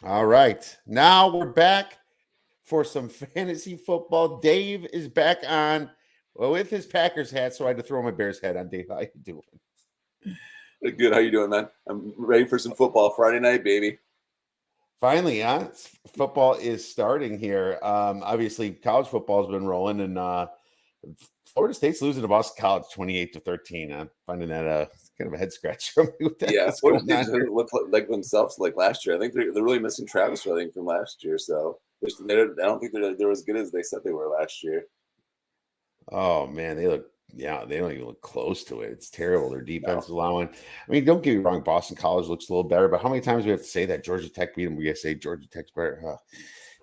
All right. Now we're back for some fantasy football. Dave is back on with his Packers hat, so I had to throw my Bears hat on. Dave, how you doing? Good. How you doing, man? I'm ready for some football Friday night, baby. Finally, huh? Football is starting here. Obviously, college football has been rolling, and Florida State's losing to Boston College 28-13. I'm finding that kind of a head scratch from me. What the heck Yeah, is Florida going State on just here? doesn't look like themselves like last year. I think they're really missing Travis, I think, from last year. So I don't think they're as good as they said they were last year. Oh man, they don't even look close to it. It's terrible. Their defense No. is allowing. I mean, don't get me wrong, Boston College looks a little better, but how many times do we have to say that Georgia Tech beat them? We gotta say Georgia Tech's better.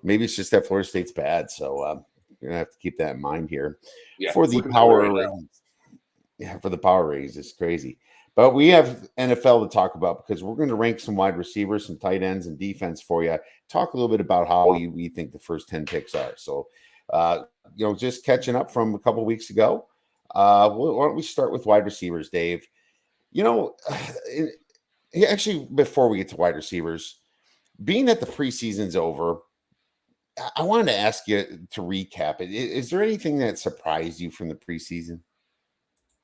Maybe it's just that Florida State's bad. So you're gonna have to keep that in mind here Yeah, for it's the looking that way right power now. ratings. Yeah, for the power ratings, it's crazy. But we have NFL to talk about because we're going to rank some wide receivers, some tight ends, and defense for you. Talk a little bit about how we think the first 10 picks are. So, just catching up from a couple weeks ago. Why don't we start with wide receivers, Dave? You know, actually, before we get to wide receivers, being that the preseason's over, I wanted to ask you to recap it. Is there anything that surprised you from the preseason?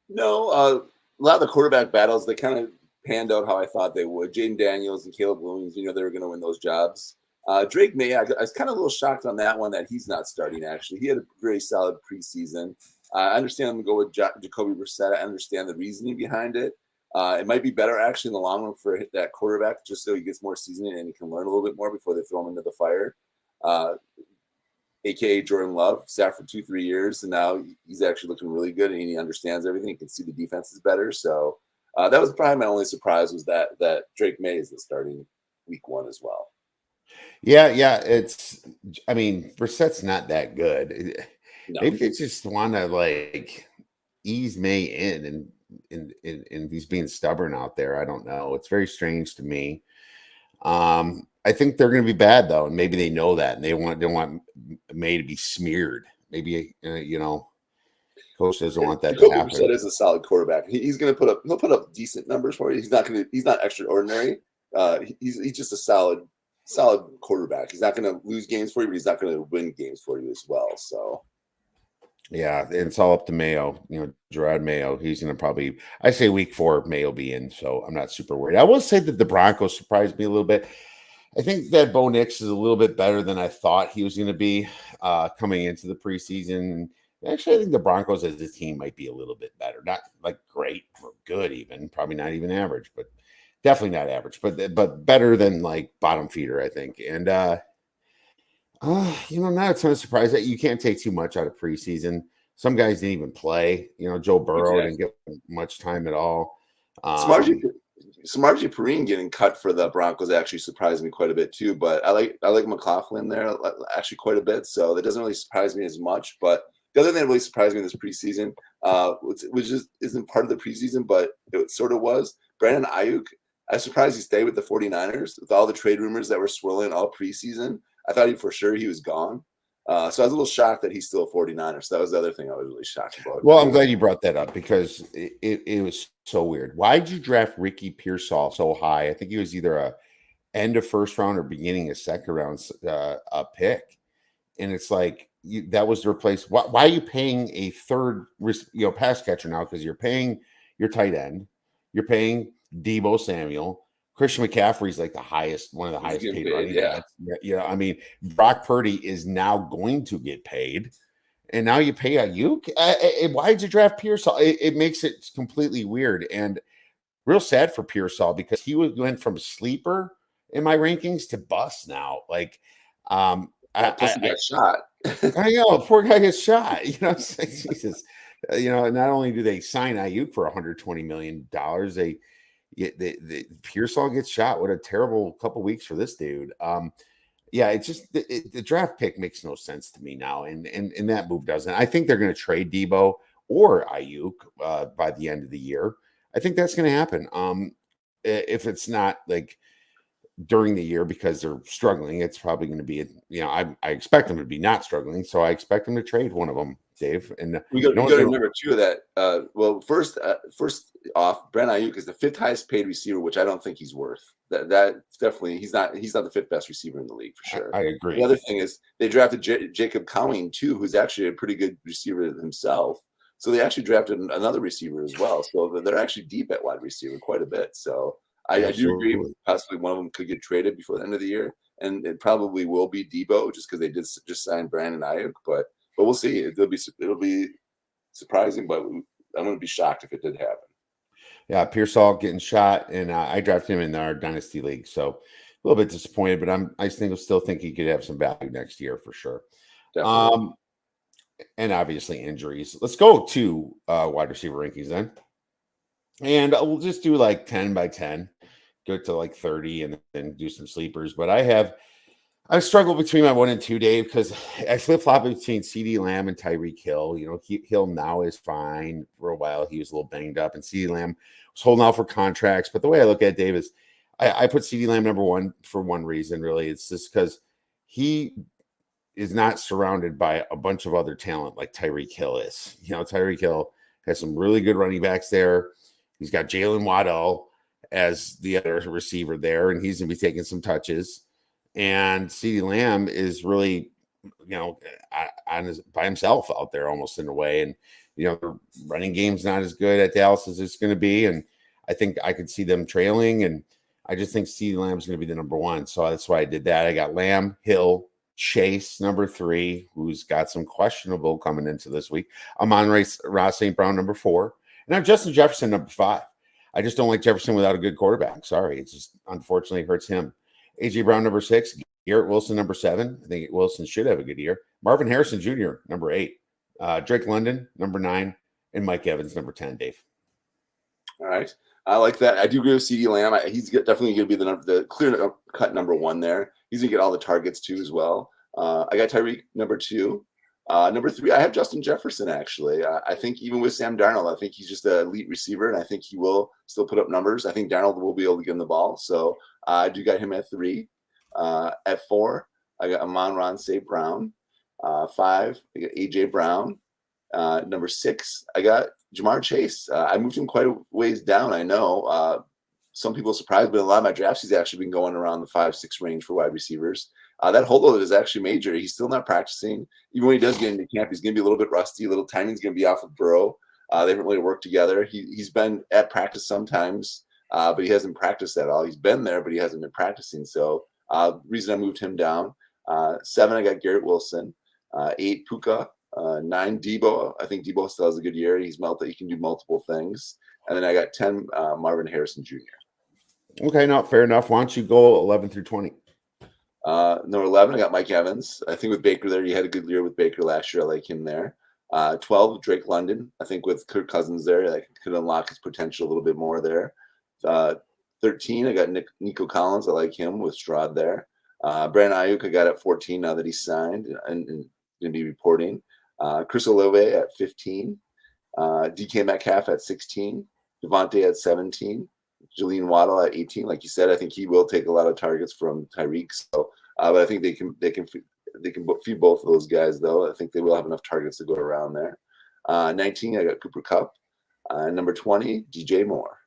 No, a lot of the quarterback battles they kind of panned out how I thought they would. Jaden Daniels and Caleb Williams, they were going to win those jobs. Drake May, I was kind of a little shocked on that one that he's not starting. Actually, he had a very solid preseason. I understand them to go with Jacoby Brissett. I understand the reasoning behind it. It might be better actually in the long run for that quarterback, just so he gets more seasoning and he can learn a little bit more before they throw him into the fire. Uh, aka Jordan Love, sat for 2-3 years, and now he's actually looking really good, and he understands everything. He can see the defense is better. So that was probably my only surprise was that Drake May is the starting week one as well. Yeah. I mean, Brissett's not that good. No, Maybe they just want to like ease May in and he's being stubborn out there. I don't know. It's very strange to me. I think they're going to be bad though, and maybe they know that, and they want May to be smeared. Maybe coach doesn't want that to Jacoby happen. Brissett is a solid quarterback. He's going to he'll put up decent numbers for you. He's not extraordinary. He's just a solid quarterback. He's not going to lose games for you, but he's not going to win games for you as well. So Yeah, and it's all up to Mayo. Gerard Mayo. He's going to probably. I say week 4, Mayo be in, so I'm not super worried. I will say that the Broncos surprised me a little bit. I think that Bo Nix is a little bit better than I thought he was going to be coming into the preseason. Actually, I think the Broncos as a team might be a little bit better. Not like great or good, even probably not even average, but definitely not average. But better than like bottom feeder, I think. And not a ton of surprise that you can't take too much out of preseason. Some guys didn't even play. Joe Burrow didn't exactly. get much time at all. Smarty Um, Samaje Perine getting cut for the Broncos actually surprised me quite a bit too. But I like McLaughlin there actually quite a bit, so that doesn't really surprise me as much. But the other thing that really surprised me this preseason, which just isn't part of the preseason, but it sort of was, Brandon Ayuk. I was surprised he stayed with the 49ers with all the trade rumors that were swirling all preseason. I thought for sure he was gone. So I was a little shocked that he's still a 49er. So that was the other thing I was really shocked about. Well, I'm glad you brought that up because it was so weird. Why'd you draft Ricky Pearsall so high? I think he was either a end of first round or beginning of second round a pick, and it's like that was to replace. Why are you paying a third pass catcher now? Because you're paying your tight end, you're paying Debo Samuel. Christian McCaffrey's like one of the He's highest getting paid paid, running yeah. backs. I mean, Brock Purdy is now going to get paid and now you pay Ayuk. Why did you draft Pearsall? It makes it completely weird and real sad for Pearsall because went from sleeper in my rankings to bust now. Like, Yeah, plus he got shot. I know poor guy gets shot. It's like, Jesus. Not only do they sign Ayuk for $120 million, they Pearsall gets shot. What a terrible couple weeks for this dude. Yeah, it's just the draft pick makes no sense to me now, and that move doesn't. I think they're going to trade Debo or Ayuk by the end of the year. I think that's going to happen. If it's not like during the year because they're struggling, it's probably going to be. I expect them to be not struggling, so I expect them to trade one of them, Dave. And You no got one's to going to. remember too that first off. Brent Ayuk is the 5th highest paid receiver, which I don't think he's worth. That definitely he's not the 5th best receiver in the league for sure. I The agree. other thing is they drafted Jacob Cowing too, who's actually a pretty good receiver himself. So they actually drafted another receiver as well. So they're actually deep at wide receiver quite a bit. So I do agree. Absolutely. Possibly one of them could get traded before the end of the year, and it probably will be Debo just because they did just sign Brandon Ayuk. But we'll see. It'll be surprising, but I wouldn't be shocked if it did happen. Yeah, Pearsall getting shot, and I drafted him in our dynasty league, so a little bit disappointed, but still think he could have some value next year for sure. Definitely. And obviously injuries. Let's go to wide receiver rankings then, and we'll just do like 10 by 10, go to like 30, and then do some sleepers. But I struggle between my 1 and 2, Dave, because I flip flop between CD Lamb and Tyreek Hill. You know, Hill now is fine. For a while, he was a little banged up, and CD Lamb was holding out for contracts. But the way I look at it, Dave, is I put CD Lamb number 1 for one reason, really. It's just because he is not surrounded by a bunch of other talent like Tyreek Hill is. You know, Tyreek Hill has some really good running backs there. He's got Jalen Waddell as the other receiver there, and he's going to be taking some touches. And CeeDee Lamb is really, by himself out there almost in a way. And, the running game's not as good at Dallas as it's going to be. And I think I could see them trailing. And I just think CeeDee Lamb's going to be the number 1. So that's why I did that. I got Lamb, Hill, Chase, number 3, who's got some questionable coming into this week. Ross St. Brown, number 4. And I'm Justin Jefferson, number 5. I just don't like Jefferson without a good quarterback. Sorry. It just unfortunately hurts him. A.J. Brown, number 6. Garrett Wilson, number 7. I think Wilson should have a good year. Marvin Harrison Jr., number 8. Drake London, number 9. And Mike Evans, number 10, Dave. All right. I like that. I do agree with CeeDee Lamb. He's definitely going to be the clear cut number 1 there. He's going to get all the targets too as well. I got Tyreek, number 2. Number 3, I have Justin Jefferson, actually. I think even with Sam Darnold, I think he's just an elite receiver, and I think he will still put up numbers. I think Darnold will be able to get him the ball. So I do got him at 3. At 4, I got Amon-Ra St. Brown. 5, I got A.J. Brown. Number 6, I got Jamar Chase. I moved him quite a ways down, I know. Some people are surprised, but in a lot of my drafts, he's actually been going around the 5-6 range for wide receivers. That holdout is actually major. He's still not practicing. Even when he does get into camp, he's going to be a little bit rusty. Little timing's going to be off with Burrow. They haven't really worked together. He's been at practice sometimes, but he hasn't practiced at all. He's been there, but he hasn't been practicing. So reason I moved him down. 7, I got Garrett Wilson. 8, Puka. 9, Debo. I think Debo still has a good year. He can do multiple things. And then I got 10, Marvin Harrison Jr. Okay, no, fair enough. Why don't you go 11 through 20? Number 11, I got Mike Evans. I think with Baker there, you had a good year with Baker last year. I like him there. 12, Drake London. I think with Kirk Cousins there, that could unlock his potential a little bit more there. 13, I got Nico Collins. I like him with Stroud there. Brandon Ayuk, I got at 14 now that he's signed and going to be reporting. Chris Olave at 15. DK Metcalf at 16. Devontae at 17. Jalen Waddle at 18. Like you said, I think he will take a lot of targets from Tyreek. So, but I think they can feed both of those guys, though. I think they will have enough targets to go around there. 19, I got Cooper Kupp. Number 20, DJ Moore.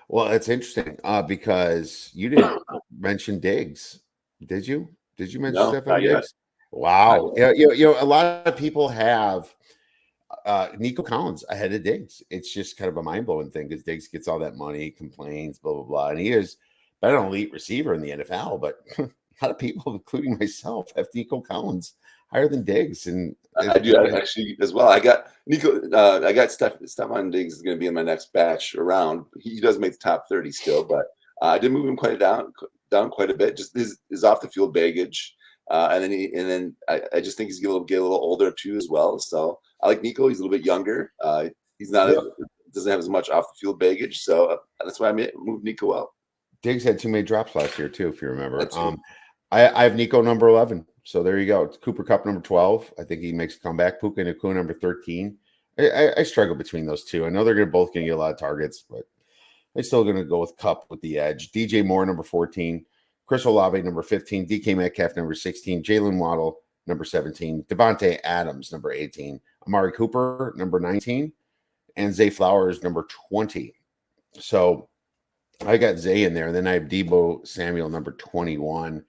Well, it's interesting because you didn't mention Diggs, did you? Did you mention Stephon Diggs? Wow. A lot of people have Nico Collins ahead of Diggs. It's just kind of a mind-blowing thing because Diggs gets all that money, complains, blah, blah, blah. And he is been an elite receiver in the NFL, but a lot of people, including myself, have Nico Collins higher than Diggs. And I do actually as well. I got Nico. I got Stephon Diggs is going to be in my next batch around. He does make the top 30 still, but I did move him quite down quite a bit. Just his off the field baggage, and then I just think he's going to get a little older too as well. So I like Nico. He's a little bit younger. He's not doesn't have as much off the field baggage, so that's why I moved Nico out. Diggs had too many drops last year too, if you remember. I have Nico number 11. So there you go. It's Cooper Kupp number 12. I think he makes a comeback. Puka Nacua number 13. I struggle between those two. I know they're both going to get a lot of targets, but I'm still going to go with Kupp with the edge. DJ Moore number 14. Chris Olave number 15. DK Metcalf number 16. Jalen Waddle number 17. Devontae Adams number 18. Amari Cooper number 19. and Zay Flowers number 20. So I got Zay in there, and then I have Deebo Samuel number 21.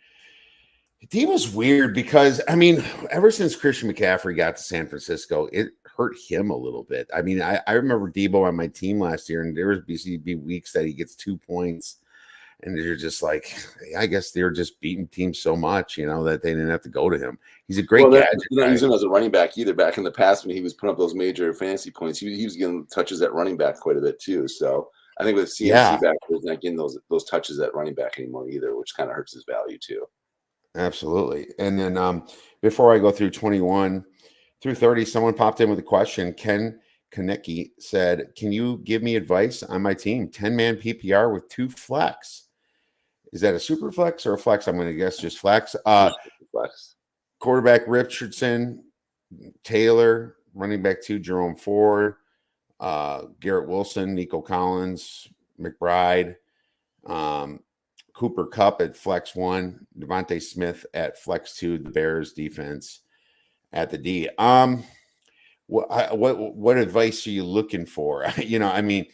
Deebo's weird because, I mean, ever since Christian McCaffrey got to San Francisco, it hurt him a little bit. I mean, I remember Deebo on my team last year, and there would be weeks that he gets 2 points, and you're just like, I guess they're just beating teams so much, that they didn't have to go to him. He's a great gadget. You're not using him as a running back either. Back in the past, when he was putting up those major fantasy points, he was getting touches at running back quite a bit too. So I think with CMC back, he's not getting those touches at running back anymore either, which kind of hurts his value too. Absolutely. And then before I go through 21 through 30, someone popped in with a question. Ken Konecki said, can you give me advice on my team? 10-man PPR with 2 flex. Is that a super flex or a flex? I'm going to guess just flex. Flex. Quarterback Richardson, Taylor, running back 2, Jerome Ford, Garrett Wilson, Nico Collins, McBride, Cooper Kupp at flex 1, Devontae Smith at flex 2, the Bears defense at the D. What advice are you looking for? I mean,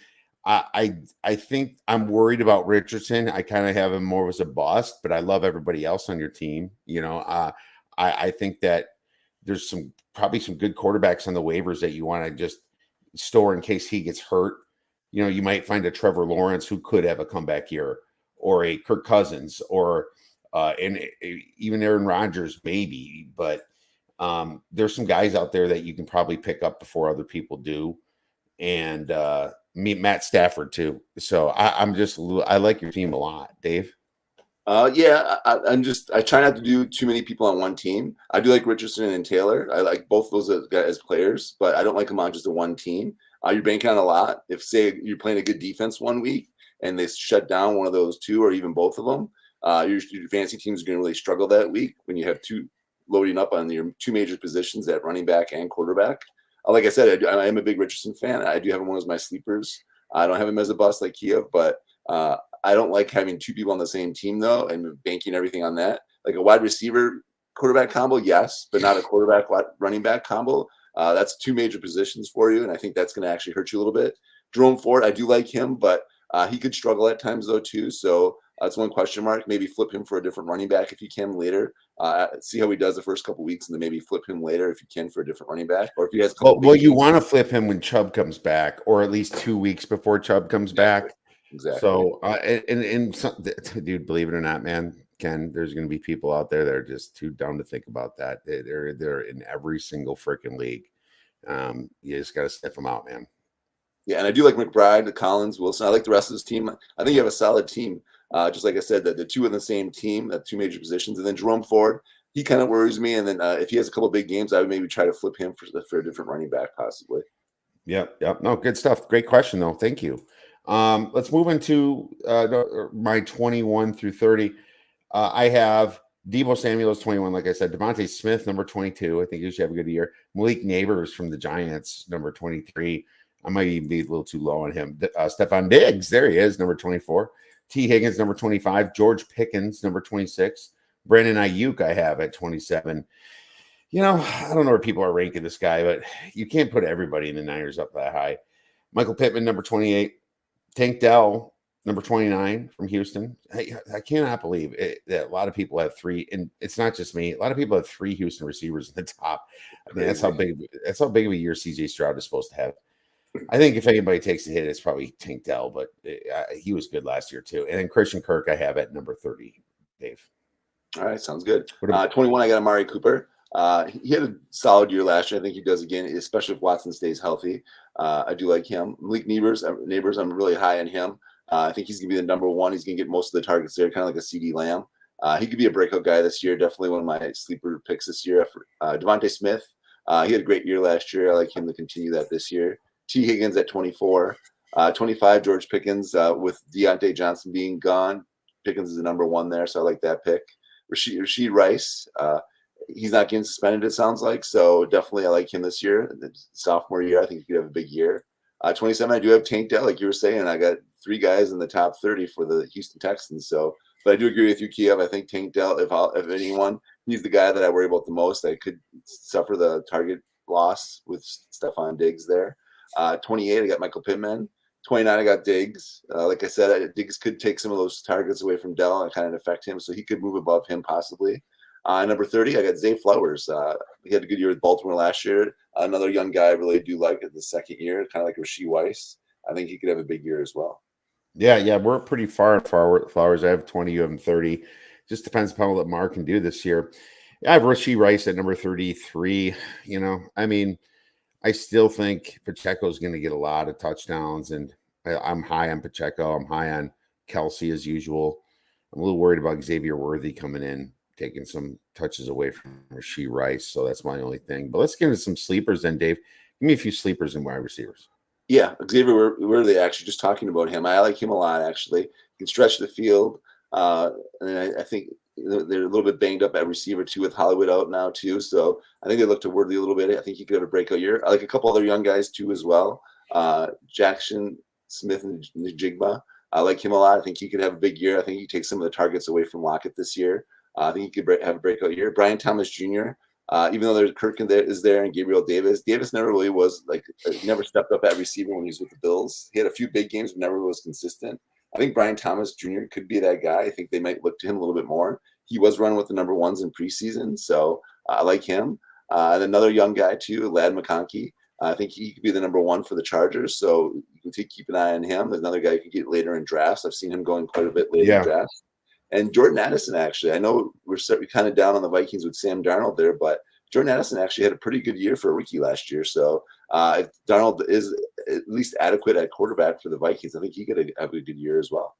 I think I'm worried about Richardson. I kind of have him more as a bust, but I love everybody else on your team. I think that there's probably some good quarterbacks on the waivers that you want to just store in case he gets hurt. You might find a Trevor Lawrence who could have a comeback year, or a Kirk Cousins, or even Aaron Rodgers, maybe. But there's some guys out there that you can probably pick up before other people do, and Matt Stafford too. So I like your team a lot, Dave. I try not to do too many people on one team. I do like Richardson and Taylor. I like both those as players, but I don't like them on just a one team. You're banking on a lot. If, say, you're playing a good defense one week and they shut down one of those two or even both of them, your fantasy teams are going to really struggle that week when you have two loading up on your 2 major positions at running back and quarterback. Like I said, I am a big Richardson fan. I do have him one of my sleepers. I don't have him as a bust like Kiev, but I don't like having 2 people on the same team, though, and banking everything on that. Like a wide receiver quarterback combo, yes, but not a quarterback running back combo. That's 2 major positions for you, and I think that's going to actually hurt you a little bit. Jerome Ford, I do like him, but he could struggle at times, though, too. So that's one question mark. Maybe flip him for a different running back if you can later. See how he does the first couple weeks, and then maybe flip him later if you can for a different running back. Or if he has you want to flip him when Chubb comes back, or at least 2 weeks before Chubb comes back. Exactly. So, dude, believe it or not, man, Ken, there's going to be people out there that are just too dumb to think about that. They're in every single freaking league. You just got to sniff them out, man. Yeah, and I do like McBride, the Collins, Wilson. I like the rest of this team. I think you have a solid team. Just like I said, the 2 in the same team, the 2 major positions, and then Jerome Ford, he kind of worries me. And then if he has a couple big games, I would maybe try to flip him for a different running back, possibly. Yep. No, good stuff. Great question, though. Thank you. Let's move into my 21 through 30. I have Deebo Samuel is 21, like I said. Devontae Smith, number 22. I think he should have a good year. Malik Neighbors from the Giants, number 23. I might even be a little too low on him. Stephon Diggs, there he is, number 24. T. Higgins, number 25. George Pickens, number 26. Brandon Ayuk, I have at 27. I don't know where people are ranking this guy, but you can't put everybody in the Niners up that high. Michael Pittman, number 28. Tank Dell, number 29 from Houston. I cannot believe that a lot of people have 3, and it's not just me. A lot of people have 3 Houston receivers in the top. I mean, that's how big of a year CJ Stroud is supposed to have. I think if anybody takes a hit, it's probably Tank Dell, but he was good last year too. And then Christian Kirk, I have at number 30. Dave. All right, sounds good. 21, I got Amari Cooper. He had a solid year last year. I think he does again, especially if Watson stays healthy. I do like him. Malik Neighbors, I'm really high on him. I think he's going to be the number 1. He's going to get most of the targets there, kind of like a CD Lamb. He could be a breakout guy this year. Definitely one of my sleeper picks this year. Devontae Smith, he had a great year last year. I like him to continue that this year. T. Higgins at 24. 25, George Pickens, with Deontay Johnson being gone. Pickens is the number 1 there, so I like that pick. Rashid Rice, he's not getting suspended, it sounds like. So definitely I like him this year. The sophomore year, I think he could have a big year. 27, I do have Tank Dell, like you were saying. I got 3 guys in the top 30 for the Houston Texans. So, but I do agree with you, Kiev. I think Tank Dell, if anyone, he's the guy that I worry about the most. I could suffer the target loss with Stephon Diggs there. 28, I got Michael Pittman. 29, I got Diggs. Like I said, Diggs could take some of those targets away from Dell and kind of affect him, so he could move above him possibly. Number 30, I got Zay Flowers. He had a good year with Baltimore last year. Another young guy I really do like at the second year, kind of like Rashee Weiss. I think he could have a big year as well. Yeah, we're pretty far Flowers. I have 20, you have 30. Just depends upon what Mark can do this year. I have Rashee Rice at number 33. I mean, I still think Pacheco's going to get a lot of touchdowns, and I'm high on Pacheco. I'm high on Kelsey as usual. I'm a little worried about Xavier Worthy coming in, taking some touches away from Rashee Rice. So that's my only thing. But let's get into some sleepers then, Dave. Give me a few sleepers and wide receivers. Yeah, Xavier Worthy, actually, just talking about him. I like him a lot, actually. He can stretch the field. And I think they're a little bit banged up at receiver, too, with Hollywood out now, too. So I think they look to Worthy a little bit. I think he could have a breakout year. I like a couple other young guys, too, as well. Jackson Smith and Njigba. I like him a lot. I think he could have a big year. I think he takes some of the targets away from Lockett this year. I think he could have a breakout year. Brian Thomas Jr., even though there's Kirk is there and Gabriel Davis never really was never stepped up at receiver when he was with the Bills. He had a few big games, but never was consistent. I think Brian Thomas Jr. could be that guy. I think they might look to him a little bit more. He was running with the number ones in preseason, so I like him. And another young guy too, Ladd McConkey. I think he could be the number one for the Chargers, so you can keep an eye on him. There's another guy you can get later in drafts. I've seen him going quite a bit later in drafts. And Jordan Addison, actually, I know we're kind of down on the Vikings with Sam Darnold there, but Jordan Addison actually had a pretty good year for a rookie last year. So if Darnold is at least adequate at quarterback for the Vikings, I think he could have a good year as well.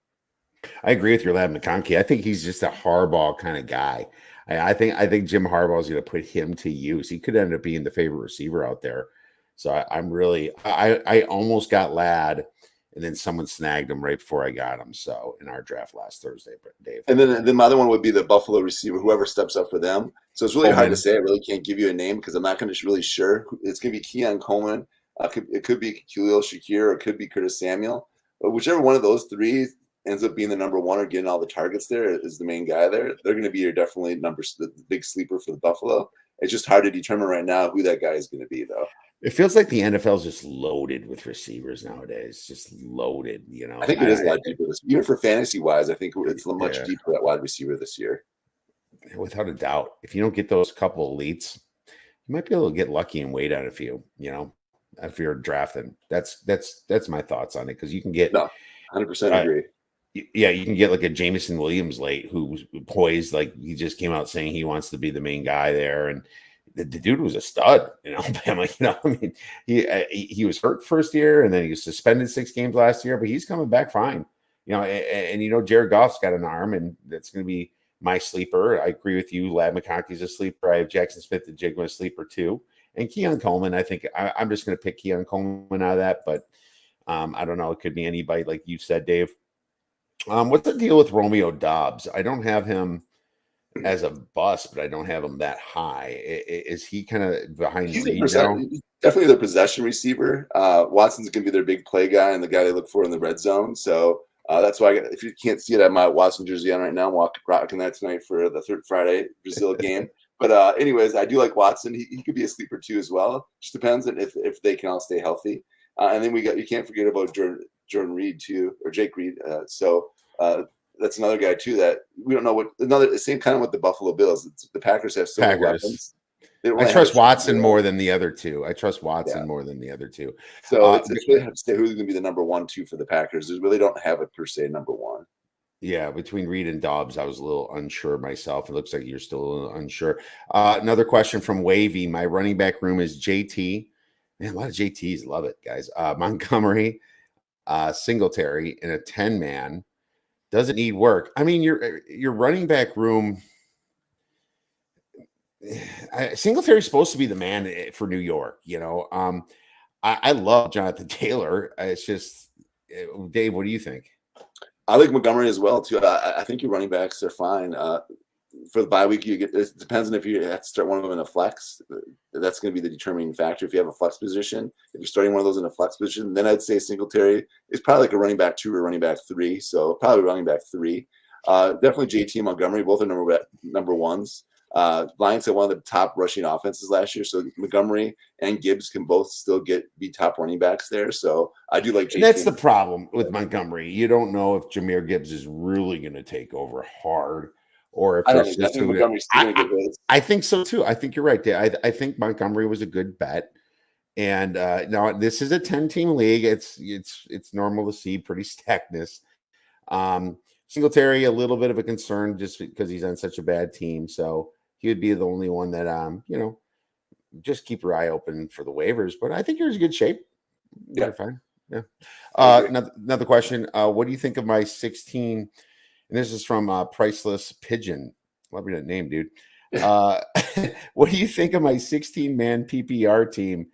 I agree with your Ladd McConkey. I think he's just a Harbaugh kind of guy. I think Jim Harbaugh is going to put him to use. He could end up being the favorite receiver out there. So I almost got Ladd, and then someone snagged him right before I got him. So in our draft last Thursday, Dave. And then my other one would be the Buffalo receiver, whoever steps up for them. So it's really hard to say. I really can't give you a name because I'm not going to really sure. It's going to be Keon Coleman. It could be Khalil Shakir, or it could be Curtis Samuel. But whichever one of those three ends up being the number one or getting all the targets there is the main guy there. They're going to be definitely the big sleeper for the Buffalo. It's just hard to determine right now who that guy is going to be, though. It feels like the NFL is just loaded with receivers nowadays. Just loaded, I think it is a lot deeper. Even for fantasy-wise, I think it's much deeper at wide receiver this year. Without a doubt. If you don't get those couple elites, you might be able to get lucky and wait on a few, if you're drafting. That's my thoughts on it, because you can get 100% agree. Yeah, you can get like a Jameson Williams late who's poised, like he just came out saying he wants to be the main guy there, and the dude was a stud, he was hurt first year, and then he was suspended 6 games last year, but he's coming back fine, and Jared Goff's got an arm, and that's going to be my sleeper. I agree with you. Ladd McConkey's a sleeper. I have Jackson Smith and Jigma a sleeper too, and Keon Coleman. I think I'm just going to pick Keon Coleman out of that, but I don't know. It could be anybody, like you said, Dave. What's the deal with Romeo Doubs? I don't have him as a bust, but I don't have him that high. Is he kind of behind Reed now? He's definitely their possession receiver. Watson's going to be their big play guy and the guy they look for in the red zone. So that's why if you can't see it, I have my Watson jersey on right now. I'm rocking that tonight for the third Friday Brazil game. But anyways, I do like Watson. He could be a sleeper too as well. Just depends on if they can all stay healthy. And then you can't forget about Jordan Reed too, or Jake Reed. That's another guy too that we don't know same kind of with the Buffalo Bills. The Packers have so many weapons. I trust Watson more than the other two. So it's really hard to say who's going to be the number 1, 2 for the Packers. They really don't have a per se number 1. Yeah, between Reed and Dobbs, I was a little unsure myself. It looks like you're still a little unsure. Another question from Wavy. My running back room is JT. Man, a lot of JTs. Love it, guys. Montgomery, Singletary, and a 10-man. Doesn't need work. I mean, your running back room. Singletary's supposed to be the man for New York. I love Jonathan Taylor. It's just, Dave, what do you think? I like Montgomery as well too. I think your running backs are fine. For the bye week, it depends on if you have to start one of them in a flex. That's going to be the determining factor. If you have a flex position, if you're starting one of those in a flex position, then I'd say Singletary is probably like a running back 2 or running back 3. So probably running back 3. Definitely JT and Montgomery, both are number ones. Lions had one of the top rushing offenses last year, so Montgomery and Gibbs can both still be top running backs there. So I do like. And that's the problem with Montgomery. You don't know if Jahmyr Gibbs is really going to take over hard, or if I there's think Montgomery's still going to get hits. I think so too. I think you're right, Dave. I think Montgomery was a good bet. And now this is a 10-team league. It's normal to see pretty stackness. Singletary, a little bit of a concern just because he's on such a bad team. So he would be the only one that just keep your eye open for the waivers. But I think you're in good shape. Yeah, you're fine. Yeah. Another question. What do you think of my 16? And this is from Priceless Pigeon. Love your name, dude. What do you think of my 16-man PPR team?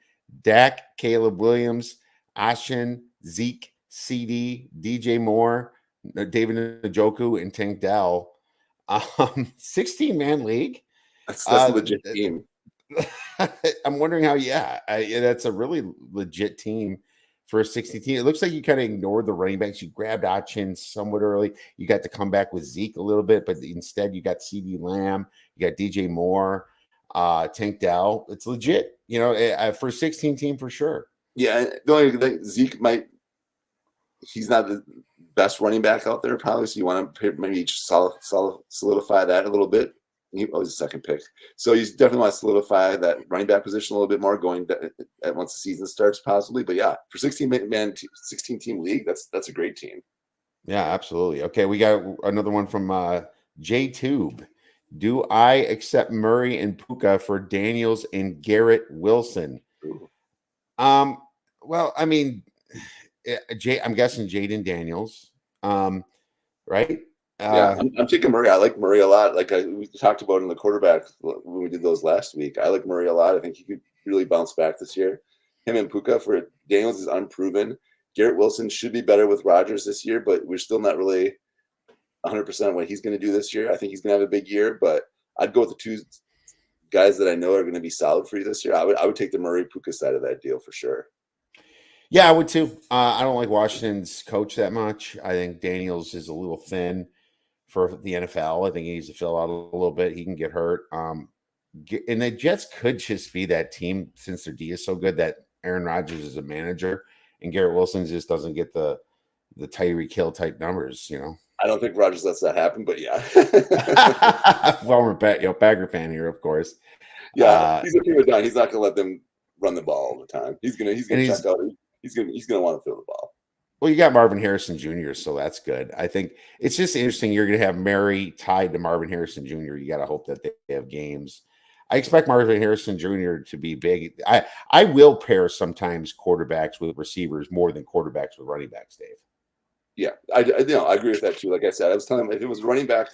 Dak, Caleb Williams, Ashen, Zeke, CD, DJ Moore, David Njoku, and Tank Dell. 16-man league. That's a legit team. I'm wondering how. That's a really legit team for a 16 team. It looks like you kind of ignored the running backs. You grabbed Achin somewhat early. You got to come back with Zeke a little bit, but instead you got CD Lamb, you got DJ Moore, Tank Dell. It's legit, for a 16 team for sure. Yeah, the only thing, Zeke he's not the best running back out there probably, so you want to maybe just solidify that a little bit. He was a second pick, so you definitely want to solidify that running back position a little bit more going at once the season starts, possibly. But yeah, for 16-man, 16-team league, that's a great team. Yeah, absolutely. Okay, we got another one from J Tube. Do I accept Murray and Puka for Daniels and Garrett Wilson? Ooh. Well, I mean, I'm guessing Jaden Daniels, right? Yeah, I'm taking Murray. I like Murray a lot. Like we talked about in the quarterback when we did those last week. I like Murray a lot. I think he could really bounce back this year. Him and Puka for Daniels is unproven. Garrett Wilson should be better with Rodgers this year, but we're still not really 100% what he's going to do this year. I think he's going to have a big year, but I'd go with the two guys that I know are going to be solid for you this year. I would take the Murray Puka side of that deal for sure. Yeah, I would too. I don't like Washington's coach that much. I think Daniels is a little thin for the NFL. I think he needs to fill out a little bit. He can get hurt. And the Jets could just be that team, since their D is so good, that Aaron Rodgers is a manager and Garrett Wilson just doesn't get the Tyreek Hill type numbers, I don't think Rodgers lets that happen, but yeah. Well, we're Bagger fan here, of course. Yeah, he's a prima donna. He's not going to let them run the ball all the time. He's going to check out. He's going to want to throw the ball. Well, you got Marvin Harrison Jr., so that's good. I think it's just interesting. You're going to have Mary tied to Marvin Harrison Jr. You got to hope that they have games. I expect Marvin Harrison Jr. to be big. I will pair sometimes quarterbacks with receivers more than quarterbacks with running backs, Dave. Yeah, I agree with that too. Like I said, I was telling him if it was running back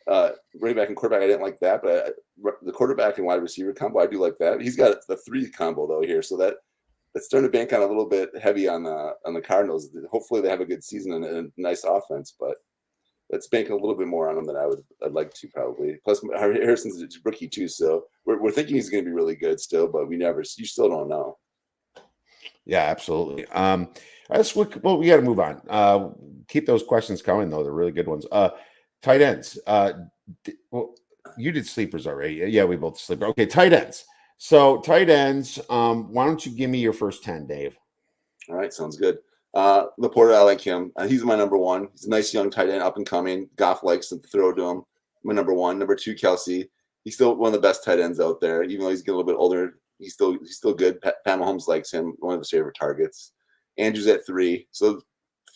and quarterback, I didn't like that. But the quarterback and wide receiver combo, I do like that. He's got the 3 combo though here, so that's starting to bank on a little bit heavy on the Cardinals. Hopefully they have a good season and a nice offense, but let's bank a little bit more on them than I'd like to probably. Plus Harrison's a rookie too, so we're thinking he's going to be really good still, but you still don't know. Yeah, absolutely. We got to move on. Keep those questions coming though; they're really good ones. Tight ends. You did sleepers already. Yeah, we both sleeper. Okay, tight ends. So tight ends. Why don't you give me your first 10, Dave? All right, sounds good. Laporta, I like him. He's my number 1. He's a nice young tight end, up and coming. Goff likes to throw to him. My number 1. Number 2, Kelsey. He's still one of the best tight ends out there, even though he's getting a little bit older. He's still good. Pat Mahomes likes him. One of his favorite targets. Andrews at 3. So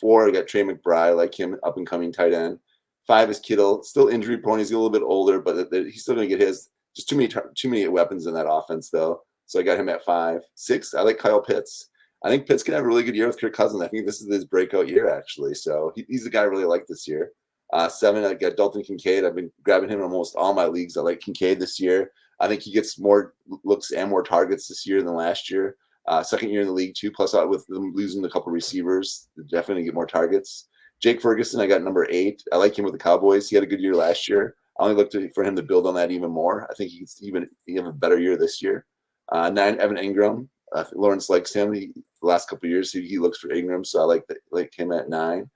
4, I got Trey McBride. I like him, up and coming tight end. 5 is Kittle. Still injury prone. He's a little bit older, but he's still going to get his. Just too many weapons in that offense, though. So I got him at 5. 6, I like Kyle Pitts. I think Pitts can have a really good year with Kirk Cousins. I think this is his breakout year, actually. So he's the guy I really like this year. 7, I got Dalton Kincaid. I've been grabbing him in almost all my leagues. I like Kincaid this year. I think he gets more looks and more targets this year than last year. Second year in the league, too. Plus, with them losing a couple receivers, definitely get more targets. Jake Ferguson, I got number 8. I like him with the Cowboys. He had a good year last year. I only look for him to build on that even more. I think he have a better year this year. 9, Evan Ingram. Lawrence likes him. The last couple of years, he looks for Ingram, so I like him at 9.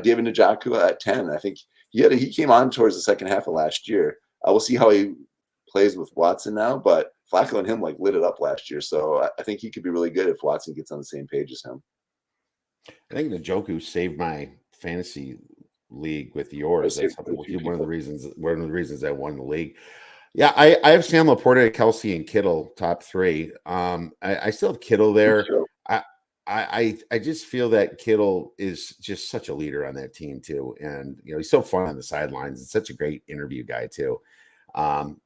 David Njoku at 10. I think he came on towards the second half of last year. We'll see how he plays with Watson now, but Flacco and him like lit it up last year. So I think he could be really good if Watson gets on the same page as him. I think Njoku saved my fantasy league with yours. That's one of the reasons I won the league. Yeah, I have Sam Laporta, Kelsey, and Kittle top three. I still have Kittle there. I just feel that Kittle is just such a leader on that team too, and he's so fun on the sidelines. And such a great interview guy too. And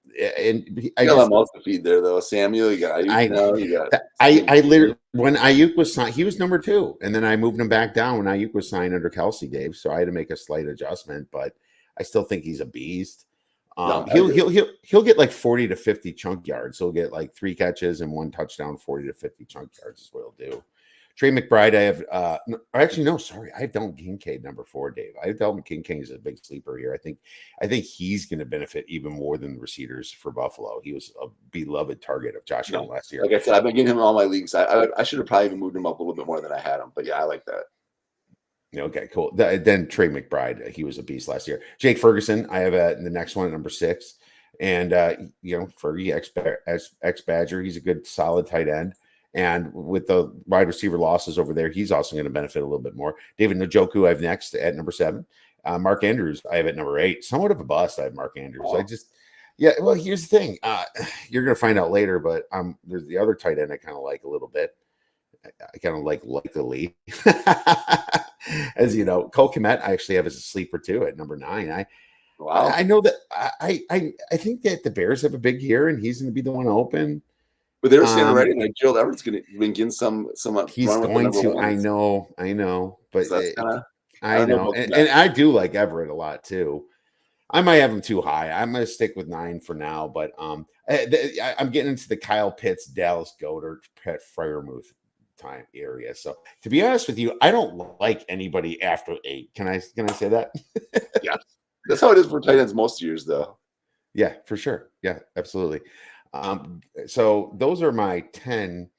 I got off the feed there though. Samuel, you got Ayuk now. You got I literally when Ayuk was signed, he was number 2, and then I moved him back down when Ayuk was signed under Kelsey, Dave. So I had to make a slight adjustment, but I still think he's a beast. He'll get like 40 to 50 chunk yards. He'll get like 3 catches and 1 touchdown, 40 to 50 chunk yards is what he'll do. Trey McBride, I have I have Dalton Kincaid number 4, Dave. I have Dalton Kincaid as a big sleeper here. I think he's going to benefit even more than the receivers for Buffalo. He was a beloved target of Josh Allen last year. Like I said, I've been getting him in all my leagues. I should have probably even moved him up a little bit more than I had him. But yeah, I like that. Okay, cool. Then Trey McBride, he was a beast last year. Jake Ferguson, I have the next one at number 6. And, Fergie, ex-Badger, he's a good, solid tight end. And with the wide receiver losses over there, he's also going to benefit a little bit more. David Njoku, I have next at number 7. Mark Andrews, I have at number 8. Somewhat of a bust, I have Mark Andrews. Well, here's the thing. You're going to find out later, but there's the other tight end I kind of like a little bit. I kind of like luckily. As you know, Cole Kmet, I actually have as a sleeper too at number 9. I know that I think that the Bears have a big year and he's going to be the one open. But they were saying already like Gerald Everett's going to be getting some. He's going to. I know, but so I know, and I do like Everett a lot too. I might have him too high. I'm going to stick with 9 for now, but I'm getting into the Kyle Pitts, Dallas Goedert, Pat Freiermuth time area. So to be honest with you, I don't like anybody after 8. Can I say that? Yeah, that's how it is for tight ends most years, though. Yeah, for sure. Yeah, absolutely. So those are my 10,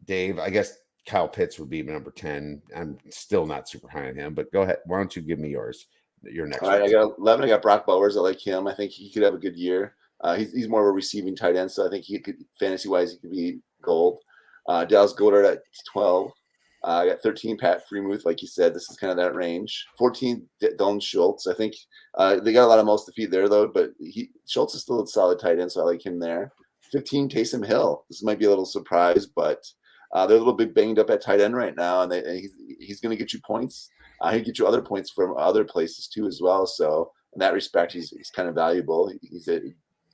Dave. I guess Kyle Pitts would be number 10. I'm still not super high on him, but go ahead. Why don't you give me yours? Your next. All right, I got 11. I got Brock Bowers. I like him. I think he could have a good year. He's more of a receiving tight end, so I think he could, fantasy wise, he could be gold. Dallas Goedert at 12. I got 13, Pat Freiermuth. Like you said, this is kind of that range. 14, Dalton Schultz. I think they got a lot of mouths to feed there, though, but Schultz is still a solid tight end, so I like him there. 15, Taysom Hill. This might be a little surprise, but they're a little bit banged up at tight end right now, and he's going to get you points. He'll get you other points from other places, too, as well. So in that respect, he's kind of valuable. He's a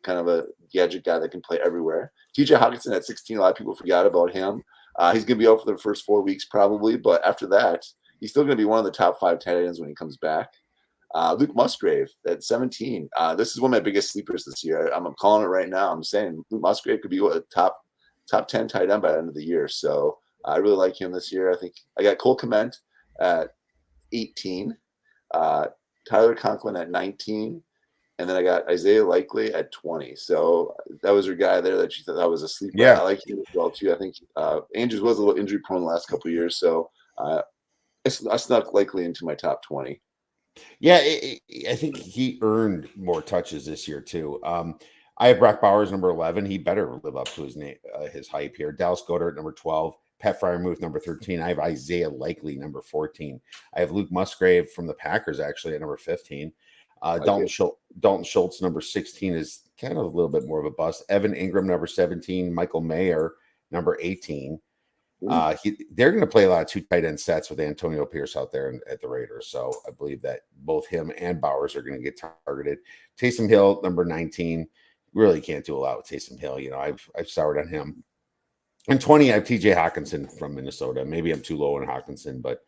kind of a gadget guy that can play everywhere. TJ Hawkinson at 16, a lot of people forgot about him. He's going to be out for the first 4 weeks probably, but after that, he's still going to be one of the top 5 tight ends when he comes back. Luke Musgrave at 17. This is one of my biggest sleepers this year. I'm calling it right now. I'm saying Luke Musgrave could be a top 10 tight end by the end of the year. So I really like him this year. I think I got Cole Kmet at 18, Tyler Conklin at 19, and then I got Isaiah Likely at 20. So that was your guy there that you thought that was a sleeper. Yeah. I like him as well too. I think Andrews was a little injury prone the last couple of years, so I snuck Likely into my top 20. Yeah, I think he earned more touches this year too. I have Brock Bowers number 11. He better live up to his hype here. Dallas Goedert number 12. Pat Freiermuth number 13. I have Isaiah Likely number 14. I have Luke Musgrave from the Packers actually at number 15. Dalton Schultz number 16 is kind of a little bit more of a bust. Evan Ingram number 17. Michael Mayer number 18. They're going to play a lot of 2 tight end sets with Antonio Pierce out there at the Raiders. So I believe that both him and Bowers are going to get targeted. Taysom Hill number 19. Really can't do a lot with Taysom Hill. I've soured on him. And 20, I have TJ Hawkinson from Minnesota. Maybe I'm too low on Hawkinson, but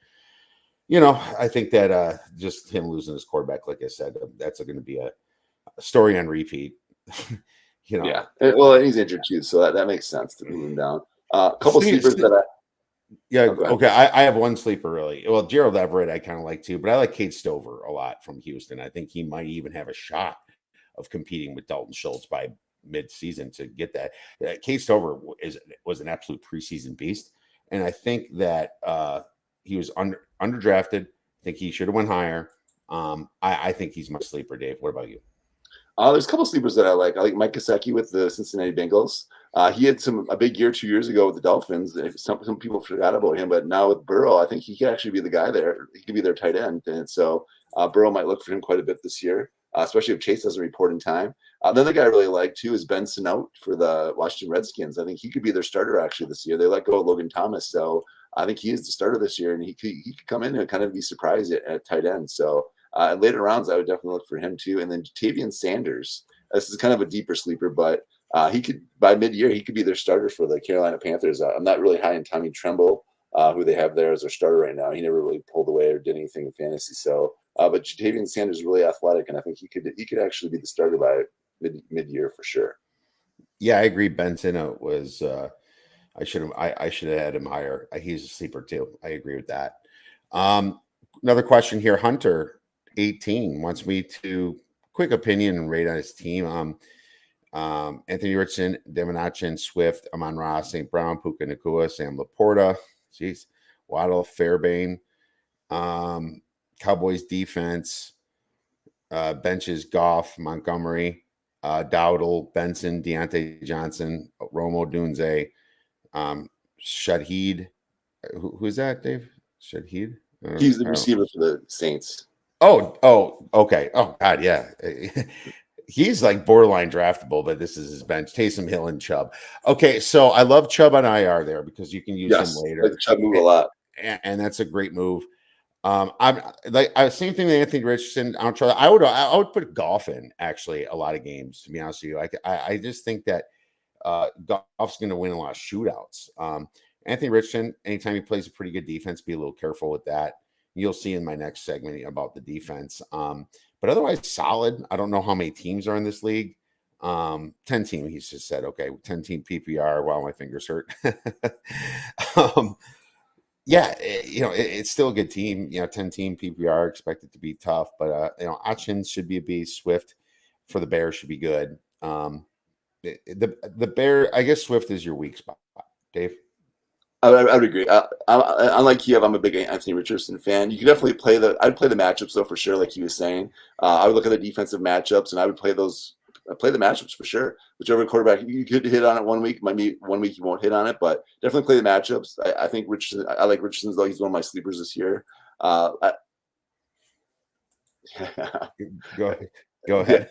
I think that just him losing his quarterback, like I said, that's going to be a story on repeat. Yeah. Well, he's injured too, so that makes sense to move him down. A couple sleepers that okay. I have one sleeper really. Well, Gerald Everett I kind of like too, but I like Cade Stover a lot from Houston. I think he might even have a shot of competing with Dalton Schultz by mid-season to get that. Cade Stover was an absolute preseason beast, and I think that he was underdrafted. I think he should have went higher. I think he's my sleeper, Dave. What about you? There's a couple sleepers that I like. I like Mike Gesicki with the Cincinnati Bengals. He had a big year 2 years ago with the Dolphins. Some people forgot about him, but now with Burrow, I think he could actually be the guy there. He could be their tight end, and so Burrow might look for him quite a bit this year, especially if Chase doesn't report in time. Another guy I really like too is Ben Sinout for the Washington Redskins. I think he could be their starter actually this year. They let go of Logan Thomas, so I think he is the starter this year, and he could come in and kind of be surprised at tight end. So. In later rounds, I would definitely look for him too. And then Jatavian Sanders. This is kind of a deeper sleeper, but he could by mid-year he could be their starter for the Carolina Panthers. I'm not really high in Tommy Tremble, who they have there as their starter right now. He never really pulled away or did anything in fantasy. So, but Jatavian Sanders is really athletic, and I think he could actually be the starter by mid-year for sure. Yeah, I agree. Benson was. I should have had him higher. He's a sleeper too. I agree with that. Another question here, Hunter. 18 wants me to quick opinion and rate on his team. Anthony Richardson, Devin Achin, Swift, Amon-Ra, St. Brown, Puka Nacua, Sam Laporta, jeez, Waddle, Fairbairn, Cowboys defense, benches, Goff, Montgomery, Dowdle, Benson, Deontay Johnson, Romo Dunze, Shahid. Who's that, Dave? Shahid? He's the receiver for the Saints. Oh, okay. Oh, God, yeah. He's like borderline draftable, but this is his bench. Taysom Hill and Chubb. Okay, so I love Chubb on IR there because you can use him later. Like Chubb move a lot, and that's a great move. I'm like same thing with Anthony Richardson. I would put Goff in actually a lot of games. To be honest with you, I just think that Goff's going to win a lot of shootouts. Anthony Richardson, anytime he plays a pretty good defense, be a little careful with that. You'll see in my next segment about the defense. But otherwise, solid. I don't know how many teams are in this league. 10 team, he just said, okay, 10 team PPR. Wow, my fingers hurt. Yeah, it's still a good team. 10 team PPR, expected to be tough. But, Achin should be a beast. Swift for the Bears should be good. The Bear, I guess Swift is your weak spot, Dave. I would agree. Unlike Kiev, I'm a big Anthony Richardson fan. You can definitely I'd play the matchups though for sure, like he was saying. I would look at the defensive matchups and I would play the matchups for sure. Whichever quarterback you could hit on it 1 week, might be 1 week you won't hit on it, but definitely play the matchups. I think Richardson. I like Richardson though. He's one of my sleepers this year. Go ahead.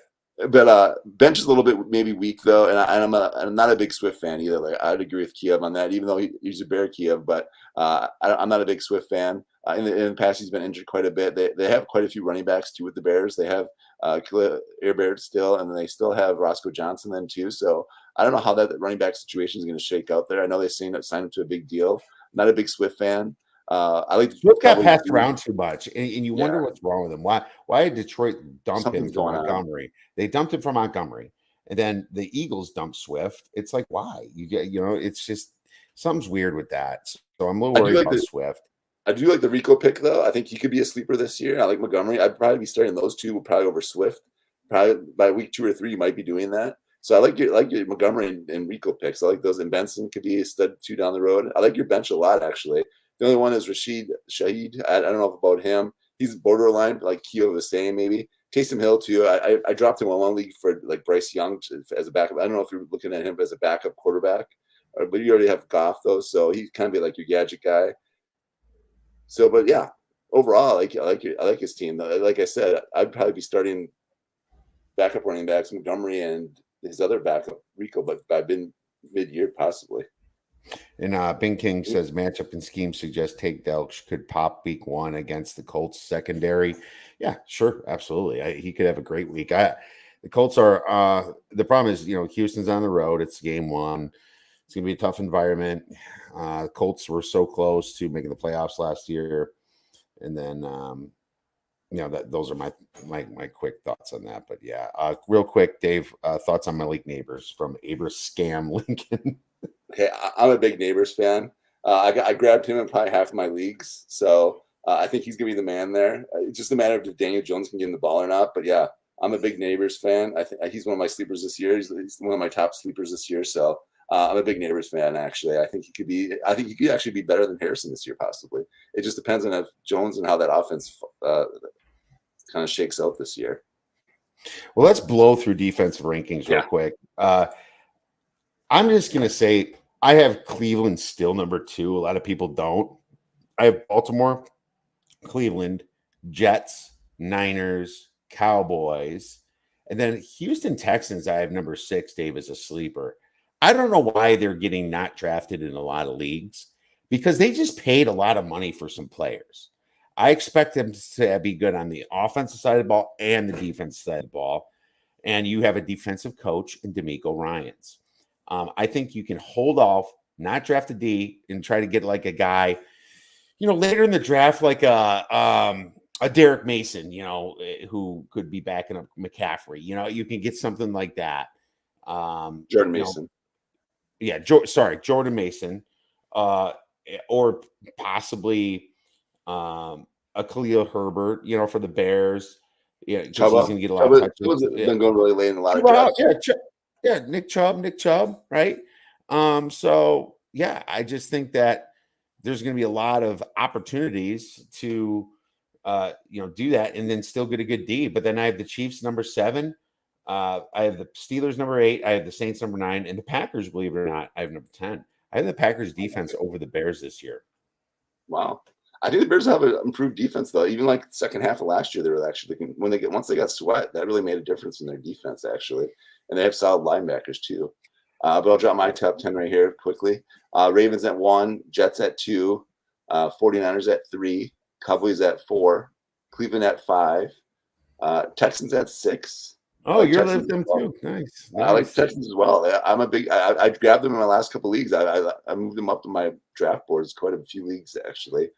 But bench is a little bit maybe weak though, and I'm not a big Swift fan either. Like I'd agree with Kiev on that, even though he's a Bear Kiev, but I'm not a big Swift fan. In the past, he's been injured quite a bit. They have quite a few running backs too with the Bears. They have Air Bear still, and then they still have Roscoe Johnson then too. So I don't know how that running back situation is going to shake out there. I know they signed him to a big deal. Not a big Swift fan. I like Swift got passed around too much, and you wonder what's wrong with him. Why did Detroit dump him from Montgomery? They dumped him from Montgomery, and then the Eagles dumped Swift. It's like why it's just something's weird with that. So I'm a little worried about Swift. I do like the Rico pick though. I think he could be a sleeper this year. I like Montgomery. I'd probably be starting those two probably over Swift. Probably by week 2 or 3, you might be doing that. So I like your Montgomery and Rico picks. I like those. And Benson could be a stud 2 down the road. I like your bench a lot actually. The only one is Shahid. I don't know about him. He's borderline, like Keo was saying, maybe. Taysom Hill, too. I dropped him in one league for like Bryce Young as a backup. I don't know if you're looking at him as a backup quarterback, but you already have Goff, though. So he's kind of be like your gadget guy. So, but yeah, overall, I like his team. Like I said, I'd probably be starting backup running backs, Montgomery and his other backup, Rico, but by mid-year possibly. And Bing King says matchup and scheme suggests Tate Delch could pop week 1 against the Colts secondary. Yeah, sure, absolutely. He could have a great week. The Colts are the problem is Houston's on the road. It's game 1. It's gonna be a tough environment. Colts were so close to making the playoffs last year, and then those are my quick thoughts on that. But yeah, real quick, Dave, thoughts on Malik Neighbors from Abras Scam Lincoln. Okay, I'm a big Neighbors fan. I grabbed him in probably half of my leagues, so I think he's gonna be the man there. It's just a matter of if Daniel Jones can get him the ball or not. But yeah, I'm a big Neighbors fan. I think he's one of my sleepers this year. He's one of my top sleepers this year. So I'm a big Neighbors fan. Actually, I think he could actually be better than Harrison this year, possibly. It just depends on if Jones and how that offense kind of shakes out this year. Well, let's blow through defensive rankings real quick. I'm just going to say I have Cleveland still number 2. A lot of people don't. I have Baltimore, Cleveland, Jets, Niners, Cowboys, and then Houston Texans. I have number 6, Dave, as a sleeper. I don't know why they're getting not drafted in a lot of leagues because they just paid a lot of money for some players. I expect them to be good on the offensive side of the ball and the defensive side of the ball. And you have a defensive coach in D'Amico Ryans. I think you can hold off, not draft a D, and try to get like a guy, later in the draft, like a Derek Mason, who could be backing up McCaffrey. You can get something like that. Jordan Mason. Jordan Mason, or possibly a Khalil Herbert, for the Bears. Yeah, because he's going to get a lot of touches. Been going really late in a lot of drafts. Nick Chubb, right? So yeah, I just think that there's going to be a lot of opportunities to, do that and then still get a good D. But then I have the Chiefs number 7. I have the Steelers number 8. I have the Saints number 9, and the Packers, believe it or not, I have number 10. I have the Packers defense over the Bears this year. Wow. I think the Bears have an improved defense, though. Even like the second half of last year, they were actually once they got Sweat, that really made a difference in their defense, actually. And they have solid linebackers too. But I'll drop my top 10 right here quickly. Ravens at 1, Jets at 2, 49ers at 3, Cowboys at 4, Cleveland at 5, Texans at 6. Oh, you're with them too. Nice. I like the Texans as well. I grabbed them in my last couple leagues. I moved them up to my draft boards, quite a few leagues actually.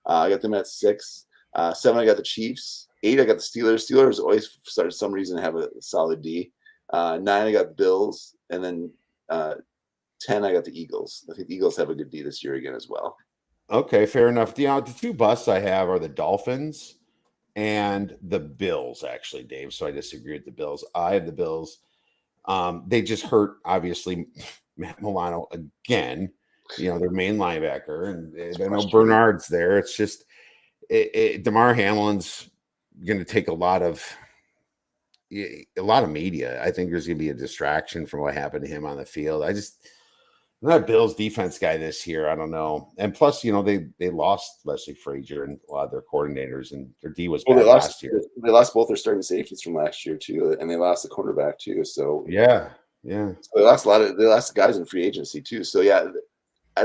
I got them at 6. 7, I got the Chiefs. 8, I got the Steelers. Steelers always, for some reason, have a solid D. 9, I got Bills. And then 10, I got the Eagles. I think the Eagles have a good D this year again as well. Okay, fair enough. The 2 busts I have are the Dolphins and the Bills, actually, Dave. So I disagree with the Bills. I have the Bills. They just hurt, obviously, Matt Milano again. Their main linebacker, and I know Bernard's there. It's just DeMar Hamlin's going to take a lot of media. I think there's going to be a distraction from what happened to him on the field. I'm not a Bills defense guy this year. I don't know. And plus, they lost Leslie Frazier and a lot of their coordinators, and their D was bad last year. They lost both their starting safeties from last year too, and they lost the quarterback too. So yeah. So they lost guys in free agency too. So yeah.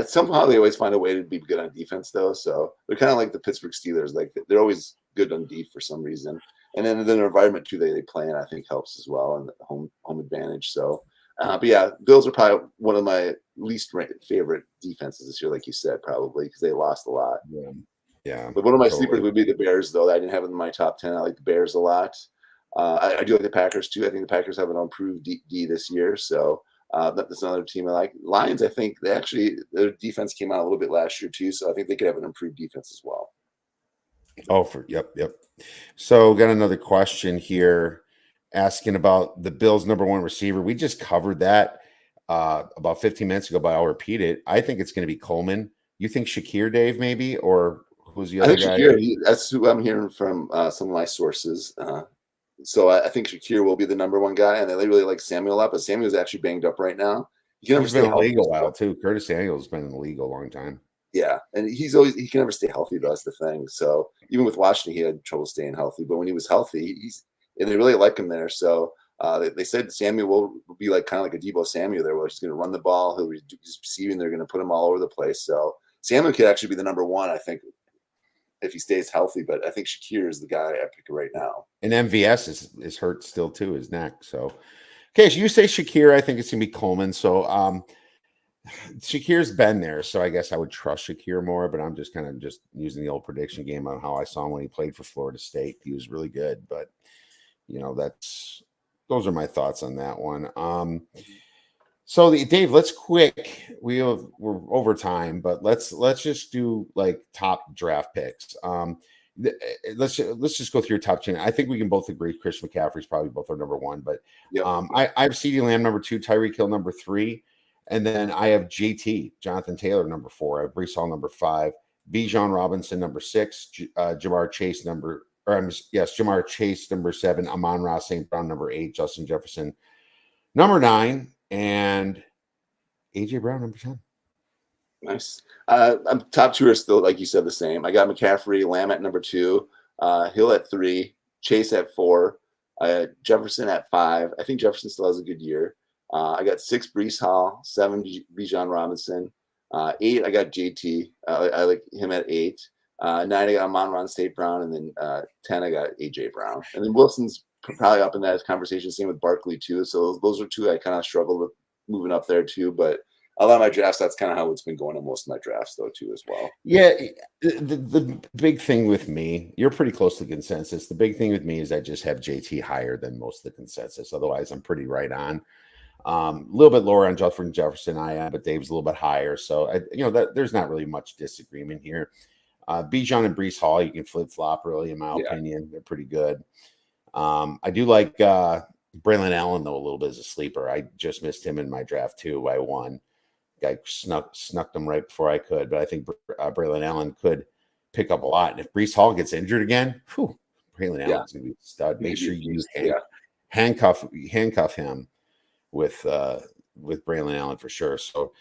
Somehow they always find a way to be good on defense, though. So they're kind of like the Pittsburgh Steelers. Like they're always good on D for some reason. And then the environment too they play in, I think, helps as well, and the home advantage. So, but yeah, Bills are probably one of my least favorite defenses this year, like you said, probably because they lost a lot. Yeah. But one of my sleepers would be the Bears, though. I didn't have them in my top 10. I like the Bears a lot. I do like the Packers too. I think the Packers have an improved D this year. So. That's another team I like. Lions, I think their defense came out a little bit last year too, so I think they could have an improved defense as well. Yep. So got another question here asking about the Bills' number 1 receiver. We just covered that about 15 minutes ago, but I'll repeat it. I think it's going to be Coleman. You think Shakir, Dave, maybe, or who's the other guy? Shakir, that's who I'm hearing from some of my sources. So I think Shakir will be the number 1 guy, and they really like Samuel a lot, but Samuel's actually banged up right now. He's been in the league a while too. Curtis Samuel's been in the league a long time. Yeah, and he can never stay healthy. That's the thing. So even with Washington, he had trouble staying healthy. But when he was healthy, and they really like him there. So they said Samuel will be like kind of like a Deebo Samuel there, where he's going to run the ball, he's receiving. They're going to put him all over the place. So Samuel could actually be the number 1, I think, if he stays healthy. But I think Shakir is the guy I pick right now. And MVS is hurt still too, his neck. So, okay, so you say Shakir, I think it's gonna be Coleman. So Shakir's been there, so I guess I would trust Shakir more, but I'm just kind of using the old prediction game on how I saw him when he played for Florida State. He was really good, but those are my thoughts on that one. So Dave, let's quick. We're over time, but let's just do like top draft picks. Let's just go through your top 10. I think we can both agree Chris McCaffrey's probably both our number 1, but I have CeeDee Lamb number 2, Tyreek Hill number 3, and then I have JT Jonathan Taylor number 4. I have Breece Hall number 5, Bijan Robinson number 6, Jamar Chase number yes, Jamar Chase, number 7, Amon-Ra St. Brown, number 8, Justin Jefferson, number 9, and AJ Brown, number 10. Nice. Top 2 are still, like you said, the same. I got McCaffrey, Lamb at number 2, Hill at 3, Chase at 4, Jefferson at 5. I think Jefferson still has a good year. I got 6 Breece Hall, 7 Bijan Robinson, 8 I got JT. I like him at 8. 9 I got Amon-Ra St. Brown, and then 10 I got AJ Brown. And then Wilson's probably up in that conversation. Same with Barkley too. So those are 2 I kind of struggled with moving up there too. But a lot of my drafts, that's kind of how it's been going in most of my drafts though too as well. Yeah, the big thing with me, you're pretty close to the consensus. The big thing with me is I just have JT higher than most of the consensus. Otherwise, I'm pretty right on. A little bit lower on Jefferson I am, but Dave's a little bit higher. So there's not really much disagreement here. Bijan and Breece Hall, you can flip flop really, in my opinion. They're pretty good. I do like Braylon Allen though a little bit as a sleeper. I just missed him in my draft too by 1. Guy snuck them right before I could, but I think Braylon Allen could pick up a lot. And if Breece Hall gets injured again, Braylon Allen's gonna be a stud. Make sure you handcuff him with Braylon Allen for sure. So,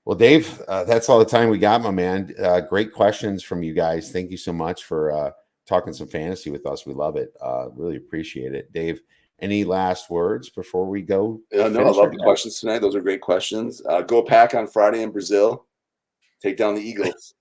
well, Dave, that's all the time we got, my man. Great questions from you guys. Thank you so much for talking some fantasy with us. We love it. Really appreciate it. Dave, any last words before we go? No, I love the questions tonight. Those are great questions. Go Pack on Friday in Brazil. Take down the Eagles.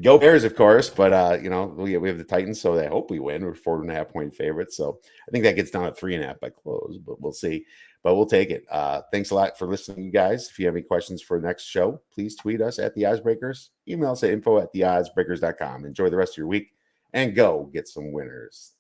Go Bears, of course, but we have the Titans, so I hope we win. We're 4.5-point favorites, so I think that gets down at 3.5 by close, but we'll see. But we'll take it. Thanks a lot for listening, you guys. If you have any questions for the next show, please tweet us at The Oddsbreakers. Email us at info@theoddsbreakers.com. Enjoy the rest of your week and go get some winners.